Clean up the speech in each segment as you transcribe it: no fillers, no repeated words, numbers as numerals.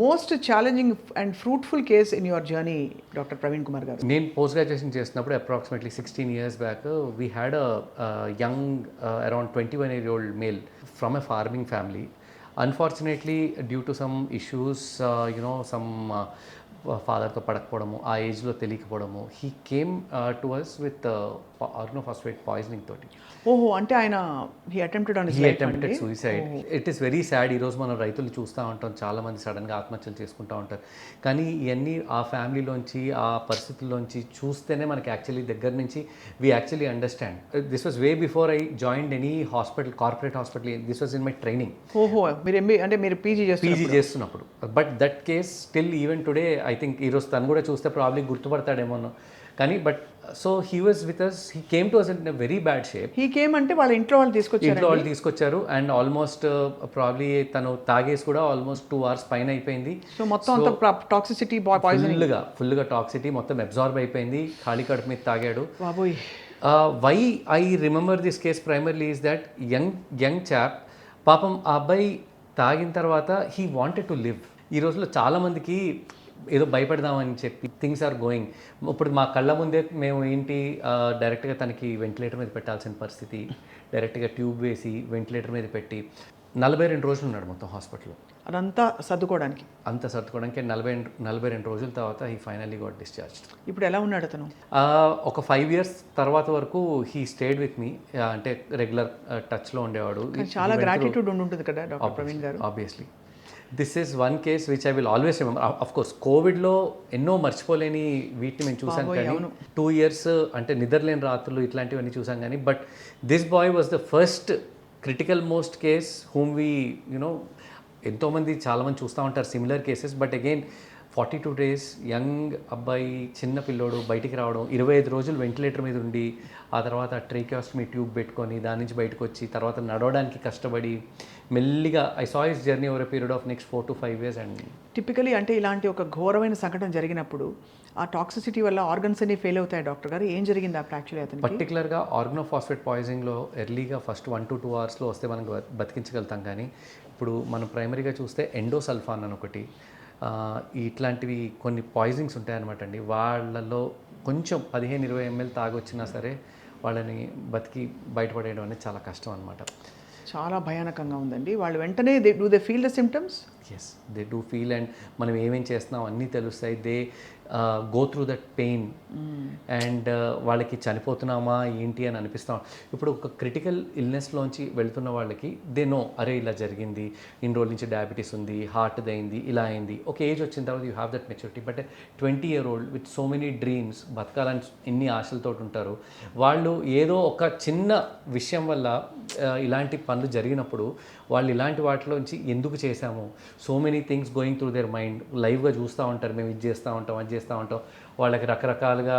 Most challenging and fruitful case in your journey doctor Praveen Kumar గారు? నేను post graduation చేసినప్పుడు approximately 16 years back we had a young around 21-year-old male from a farming family. Unfortunately due to some issues some ఫాదర్తో పడకపోవడము, ఆ ఏజ్లో తెలియకపోవడము, he came to us with organophosphate poisoning తోటి. ఓహో, అంటే ఆయన he attempted suicide. It is very sad. ఈరోజు మనం రైతులు చూస్తూ ఉంటాం, చాలామంది సడన్గా ఆత్మహత్యలు చేసుకుంటూ ఉంటారు. కానీ ఇవన్నీ ఆ ఫ్యామిలీలోంచి, ఆ పరిస్థితుల్లోంచి చూస్తేనే మనకి యాక్చువల్లీ దగ్గర నుంచి we actually understand. This was way before I joined any hospital, corporate hospital. This was in my training. ఓహో, మీరు అంటే మీరు పీజీ చేస్తున్నప్పుడు. But that case still even today I think ఈరోజు తను కూడా చూస్తే ప్రాబ్లీ గుర్తుపడతాడేమో. కానీ but so he was with us, he came to us in a very bad shape. He came అంటే వాళ్ళ ఇంట్లో వాళ్ళు తీసుకొచ్చారు అండ్ ఆల్మోస్ట్ ప్రాబ్లీ తను తాగేసి కూడా ఆల్మోస్ట్ 2 hours పైన అయిపోయింది. సో మొత్తం అంతా టాక్సిసిటీ, ఫుల్గా టాక్సిటీ మొత్తం అబ్జార్బ్ అయిపోయింది. ఖాళీ కడుపు మీద తాగాడు. బాబోయ్. Why I remember this case primarily is that young chap, పాపం ఆ అబ్బాయి తాగిన తర్వాత హీ వాంటెడ్ టు లివ్. ఈ రోజుల్లో చాలామందికి ఏదో భయపడదామని చెప్పి థింగ్స్ ఆర్ గోయింగ్. ఇప్పుడు మా కళ్ళ ముందే మేము ఏంటి డైరెక్ట్గా తనకి వెంటిలేటర్ మీద పెట్టాల్సిన పరిస్థితి, డైరెక్ట్గా ట్యూబ్ వేసి వెంటిలేటర్ మీద పెట్టి 42 రోజులు ఉన్నాడు మొత్తం హాస్పిటల్లో. అదంతా సర్దుకోవడానికి 42 రోజుల తర్వాత హీ ఫైనల్లీ గాట్ డిశ్చార్జ్. ఇప్పుడు ఎలా ఉన్నాడు అతను? ఒక 5 years తర్వాత వరకు హీ స్టేడ్ విత్ మీ, అంటే రెగ్యులర్ టచ్లో ఉండేవాడు. చాలా గ్రాటిట్యూడ్ ఉంటుంది కదా డాక్టర్ ప్రవీణ్ గారు. Obviously this is one case which I will always remember. Of course కోవిడ్లో ఎన్నో మర్చిపోలేని వీటిని మేము చూసాం, కానీ 2 years అంటే నిద్రలేని రాత్రులు ఇట్లాంటివన్నీ చూసాం. కానీ but this boy was the first critical most case whom we ఎంతోమంది చాలామంది చూస్తూ ఉంటారు similar cases. But again 42 days young అబ్బాయి, చిన్న పిల్లోడు బయటికి రావడం, 25 రోజులు వెంటిలేటర్ మీద ఉండి, ఆ తర్వాత ట్రేకియోస్టమీ ట్యూబ్ పెట్టుకొని దాని నుంచి బయటకు వచ్చి తర్వాత నడవడానికి కష్టపడి మెల్లిగా I saw his journey over a period of next 4 to 5 years. And typically అంటే ఇలాంటి ఒక ఘోరమైన సంఘటన జరిగినప్పుడు ఆ టాక్సిసిటీ వల్ల ఆర్గన్స్ అన్ని ఫెయిల్ అవుతాయి డాక్టర్ గారు. ఏం జరిగింది యాక్చువల్లీ అతనికి? పర్టికులర్గా ఆర్గనోఫాస్ఫేట్ పాయిజనింగ్లో ఎర్లీగా ఫస్ట్ 1 to 2 hours వస్తే మనం బతికించగలుగుతాం. కానీ ఇప్పుడు మనం ప్రైమరీగా చూస్తే ఎండోసల్ఫాన్ అని ఒకటి, ఇట్లాంటివి కొన్ని పాయిజనింగ్స్ ఉంటాయన్నమాట అండి. వాళ్ళలో కొంచెం 15-20 ml తాగొచ్చినా సరే వాళ్ళని బతికి బయటపడేయడం అనేది చాలా కష్టం అనమాట. చాలా భయానకంగా ఉందండి. వాళ్ళు వెంటనే they feel the symptoms? Yes, they do feel. And మనం ఏమేం చేస్తున్నాం అన్నీ తెలుస్తాయి. They go through that pain and వాళ్ళకి చనిపోతున్నామా ఏంటి అని అనిపిస్తాం. ఇప్పుడు ఒక క్రిటికల్ ఇల్నెస్లోంచి వెళ్తున్న వాళ్ళకి దే నో, అరే ఇలా జరిగింది, ఇన్ని రోజుల నుంచి డయాబెటీస్ ఉంది, హార్ట్ అయింది, ఇలా అయింది. ఒక ఏజ్ వచ్చిన తర్వాత you have that maturity. But 20-year-old with so many dreams, బతకాలని ఎన్ని ఆశలతో ఉంటారు వాళ్ళు, ఏదో ఒక చిన్న విషయం వల్ల ఇలాంటి పనులు జరిగినప్పుడు వాళ్ళు ఇలాంటి వాటిలోంచి ఎందుకు చేశాము, so many things going through their mind. లైవ్గా చూస్తూ ఉంటారు, మేము ఇది చేస్తూ ఉంటాం, అది చేస్తూ ఉంటాం. వాళ్ళకి రకరకాలుగా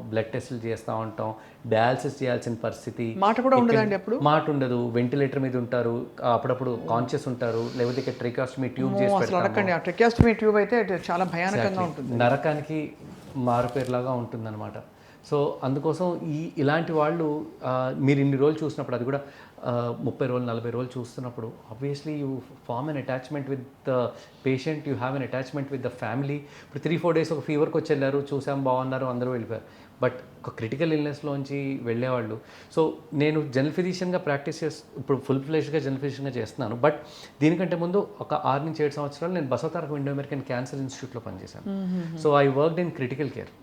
బ్లడ్ టెస్టులు చేస్తూ ఉంటాం, డయాలసిస్ చేయాల్సిన పరిస్థితి. మాట కూడా ఉండదండి అప్పుడు? మాట ఉండదు, వెంటిలేటర్ మీద ఉంటారు, అప్పుడప్పుడు కాన్షియస్ ఉంటారు, లేకపోతే ఇక్కడ ట్రెకాస్టమీ ట్యూబ్ చేసి పెడతారు. ట్రెకాస్టమీ ట్యూబ్ అయితే చాలా భయానకంగా ఉంటుంది, నరకానికి మారుపేరులాగా ఉంటుందన్నమాట. సో అందుకోసం ఇలాంటి వాళ్ళు మీరు ఇన్ని రోజులు చూసినప్పుడు, అది కూడా 30 రోజులు 40 రోజులు చూస్తున్నప్పుడు obviously you form an attachment with the patient, you have an attachment with the family. ఇప్పుడు 3-4 days ఒక ఫీవర్కి వచ్చి వెళ్ళారు, చూసాం, బాగున్నారు, అందరూ వెళ్ళిపోయారు. బట్ ఒక క్రిటికల్ ఇల్నెస్లోంచి వెళ్ళేవాళ్ళు. సో నేను జనరల్ ఫిజిషియన్గా ప్రాక్టీస్ ఇప్పుడు ఫుల్ ఫ్లెజ్డ్గా జనరల్ ఫిజిషియన్గా చేస్తున్నాను. బట్ దీనికంటే ముందు ఒక 6 నుంచి 7 సంవత్సరాలు నేను బసవతారకం ఇండో అమెరికన్ క్యాన్సర్ ఇన్స్టిట్యూట్లో పనిచేశాను. So I worked in critical care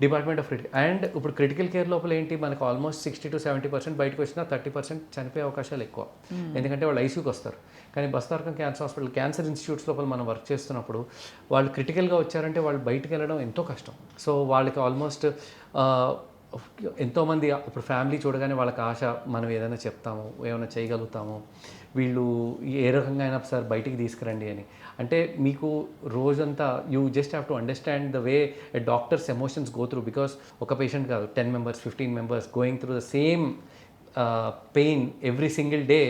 department of critical. And ఇప్పుడు క్రిటికల్ కేర్ లోపల ఏంటి, మనకు ఆల్మోస్ట్ 60 to 70% బయటకు వచ్చినా 30% చనిపోయే అవకాశాలు ఎక్కువ, ఎందుకంటే వాళ్ళు ఐసీయూకి వస్తారు. కానీ Basavatarakam cancer hospital, cancer institutes లోపల మనం వర్క్ చేస్తున్నప్పుడు వాళ్ళు క్రిటికల్గా వచ్చారంటే వాళ్ళు బయటకు వెళ్ళడం ఎంతో కష్టం. సో వాళ్ళకి ఆల్మోస్ట్ ఎంతోమంది ఇప్పుడు ఫ్యామిలీ చూడగానే వాళ్ళకి ఆశ, మనం ఏదైనా చెప్తాము, ఏమైనా చేయగలుగుతాము, వీళ్ళు ఏ రకంగా అయినా సార్ బయటికి తీసుకురండి అని. అంటే మీకు రోజంతా you just have to understand the way a doctors emotions go through. Because ఒక పేషెంట్ కాదు, 10 members 15 members going through the same pain every single day.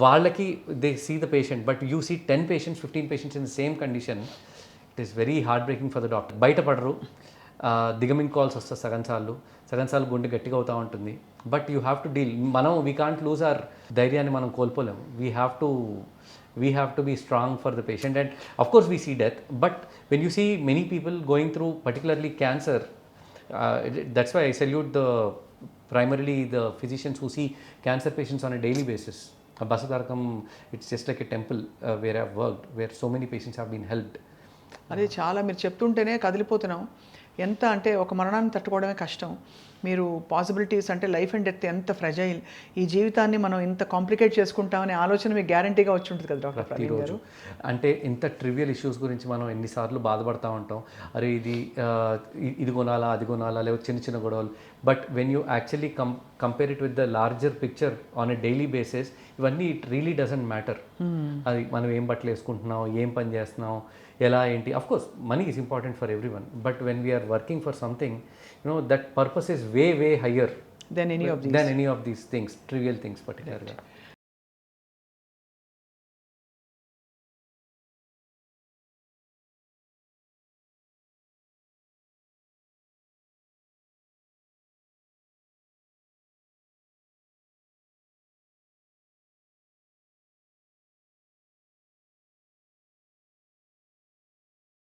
వాళ్ళకి they see the patient, but you see 10 patients 15 patients in the same condition. It is very heartbreaking for the doctor. బయటపడరు, దిగమింగ్ వస్తే సగం సార్లు గుండె గట్టిగా అవుతూ ఉంటుంది. But you have to deal. We can't lose our ధైర్యాన్ని మనం కోల్పోలేము. We have to be strong for the patient, and of course we see death, but when you see many people going through particularly cancer, that's why I salute primarily the physicians who see cancer patients on a daily basis. Basatarakam, it's just like a temple where I've worked, where so many patients have been helped. అది చాలా మీరు చెప్తుంటేనే కదిలిపోతున్నాం. ఎంత అంటే ఒక మరణాన్ని తట్టుకోవడమే కష్టం, మీరు పాసిబిలిటీస్ అంటే లైఫ్ అండ్ డెత్ ఎంత ఫ్రెజైల్, ఈ జీవితాన్ని మనం ఇంత కాంప్లికేట్ చేసుకుంటామనే ఆలోచన మీకు గ్యారంటీగా వచ్చి ఉంటుంది కదా డాక్టర్ ప్రవీణ్ గారు. అంటే ఇంత ట్రివియల్ ఇష్యూస్ గురించి మనం ఎన్నిసార్లు బాధపడతా ఉంటాం, అరే ఇది కొనాలా అది కొనాలా, లేకపోతే చిన్న చిన్న గొడవలు. But when you actually compare it with the larger picture on a daily basis, ఇవన్నీ ఇట్ రియలీ డజంట్ మ్యాటర్. అది మనం ఏం బట్టలు వేసుకుంటున్నాం, ఏం పని చేస్తున్నాం, ఎలా ఏంటి. Of course money is important for everyone, but when we are working for something, that purpose is way higher than any of these things, trivial things particularly.